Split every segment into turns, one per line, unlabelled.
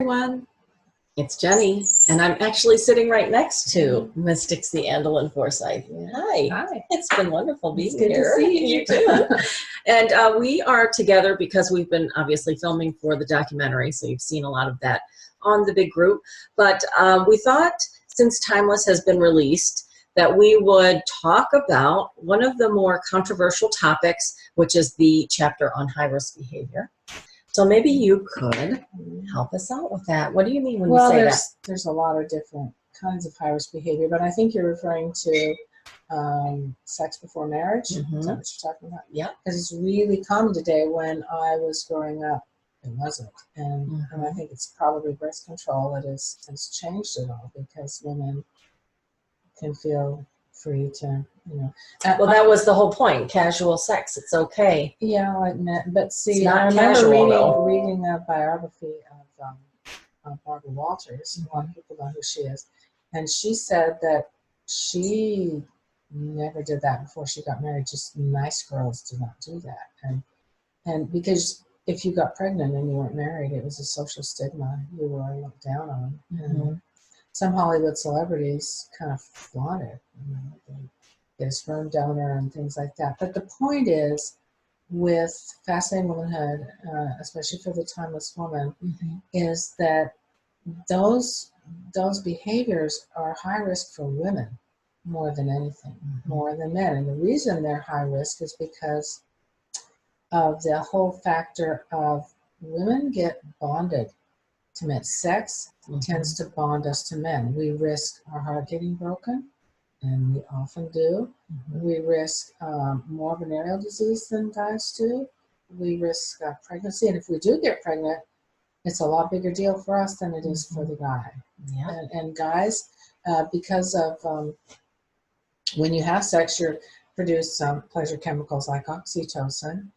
Everyone, it's Jenny, and I'm actually sitting right next to Miss Dixie Andelin Forsyth. Hi.
Hi.
It's been wonderful being
Good
here.
to see
You too. And we are together because we've been obviously filming for the documentary, so you've seen a lot of that on the big group. But we thought, since Timeless has been released, that we would talk about one of the more controversial topics, which is the chapter on high-risk behavior. So maybe you could help us out with that. What do you mean when you say that?
There's a lot of different kinds of high-risk behavior, but I think you're referring to sex before marriage. Is that what you're talking about?
Yeah.
Because it's really common today. When I was growing up, it wasn't. And I think it's probably birth control that has changed it all, because women can feel free to,
Well, that was the whole point. Casual sex. It's okay.
Yeah, I admit. But see,
not
I remember
casual,
reading a biography of Barbara Walters. A lot of people know who she is. And she said that she never did that before she got married. Just nice girls do not do that. And because if you got pregnant and you weren't married, it was a social stigma. You were looked down on. And some Hollywood celebrities kind of flaunt it. They get a sperm donor and things like that. But the point is, with Fascinating Womanhood, especially for the timeless woman, is that those behaviors are high risk for women more than anything, more than men. And the reason they're high risk is because of the whole factor of women get bonded to men. Sex tends to bond us to men. We risk our heart getting broken, and we often do. We risk more venereal disease than guys do. We risk pregnancy, and if we do get pregnant, it's a lot bigger deal for us than it is for the guy.
Yeah.
And guys, because of when you have sex, you produce pleasure chemicals like oxytocin,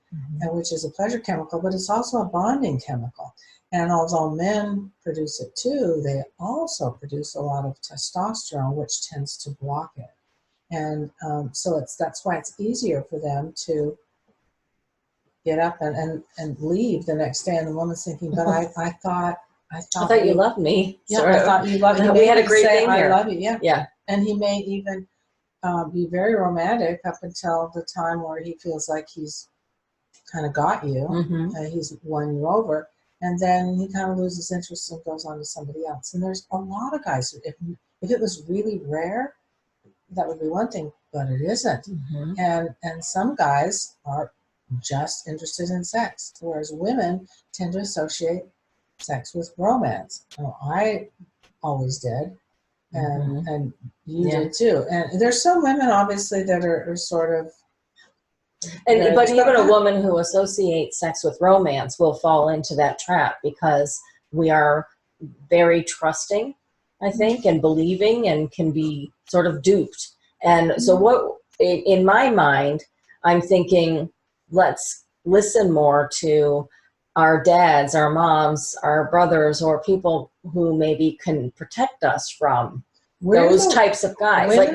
which is a pleasure chemical, but it's also a bonding chemical. And although men produce it too, they also produce a lot of testosterone, which tends to block it. And so that's why it's easier for them to get up and leave the next day. And the woman's thinking, but I thought
you loved me.
Yeah, I thought you loved me.
We had a great thing here.
I love you, yeah.
Yeah.
And he may even be very romantic up until the time where he feels like he's kind of got you, he's won you over, and then he kind of loses interest and goes on to somebody else. And there's a lot of guys, if it was really rare, that would be one thing, but it isn't. And some guys are just interested in sex, whereas women tend to associate sex with romance. Well, I always did, and you did too. And there's some women, obviously, that are sort of.
But even a woman who associates sex with romance will fall into that trap, because we are very trusting, I think, and believing, and can be sort of duped. And so what, in my mind, I'm thinking, let's listen more to our dads, our moms, our brothers, or people who maybe can protect us from those types of guys. Like,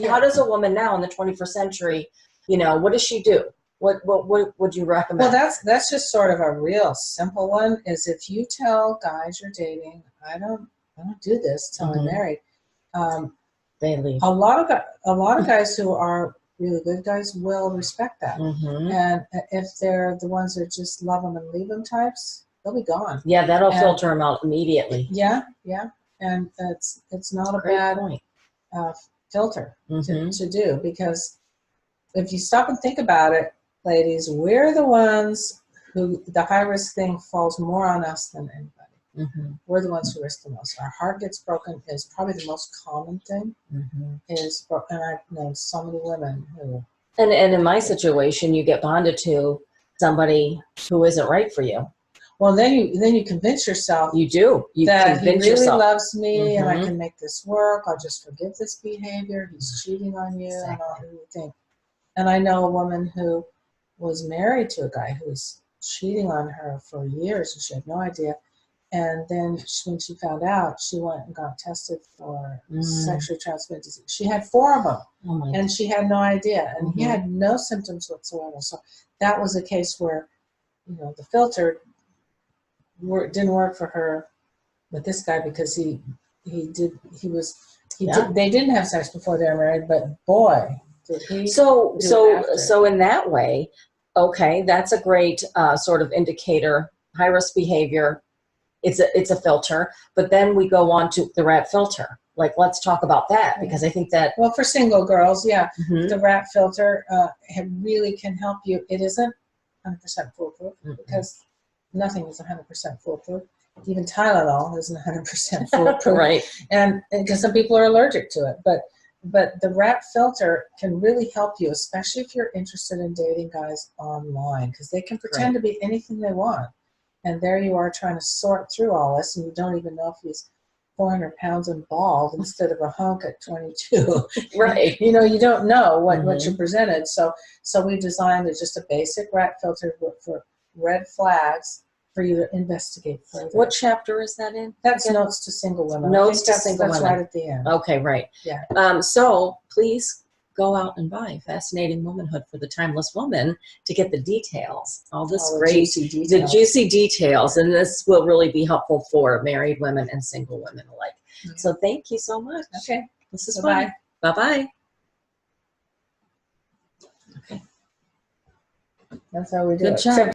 how does a woman now in the 21st century, what does she do? What would you recommend?
Well, that's just sort of a real simple one, is if you tell guys you're dating, I don't do this till I'm married.
They leave.
A lot of guys who are really good guys will respect that. And if they're the ones that just love them and leave them types, they'll be gone.
Yeah, that'll filter them out immediately.
Yeah. And it's not a bad filter to do, because if you stop and think about it, ladies, we're the ones who the high risk thing falls more on us than anybody. We're the ones who risk the most. Our heart gets broken is probably the most common thing. And I've known so many women who.
And in my situation, you get bonded to somebody who isn't right for you.
Well, then you convince yourself.
You do.
That he really loves me, and I can make this work. I'll just forgive this behavior. He's cheating on you, and all that you think. And I know a woman who was married to a guy who was cheating on her for years, and she had no idea. And then when she found out, she went and got tested for sexually transmitted disease. She had 4 of them, and she had no idea. And he had no symptoms whatsoever. So that was a case where, the filter didn't work for her But this guy, because they
Yeah.
didn't have sex before they were married, but boy, did he.
So
do it after.
in that way, okay, that's a great sort of indicator. High risk behavior. It's a filter, but then we go on to the rat filter. Like, let's talk about that, because I think that,
well, for single girls, yeah,
Mhm.
the rat filter really can help you. It isn't 100% foolproof, because nothing is 100% foolproof. Even Tylenol isn't 100% foolproof,
right?
and because some people are allergic to it. But the rat filter can really help you, especially if you're interested in dating guys online, because they can pretend to be anything they want. And there you are trying to sort through all this, and you don't even know if he's 400 pounds and bald instead of a hunk at 22.
Right.
You know, you don't know what you're presented. So we designed just a basic rat filter for red flags for you to investigate further.
What chapter is that in?
That's Notes to Single Women.
Notes to Single
Women. That's right at the end.
Okay, right.
Yeah.
So please go out and buy Fascinating Womanhood for the Timeless Woman to get the details, all this great, the juicy details, and this will really be helpful for married women and single women alike. So thank you so much.
Okay.
This is fun. Bye-bye. Okay.
That's how we do
Good
it.
job.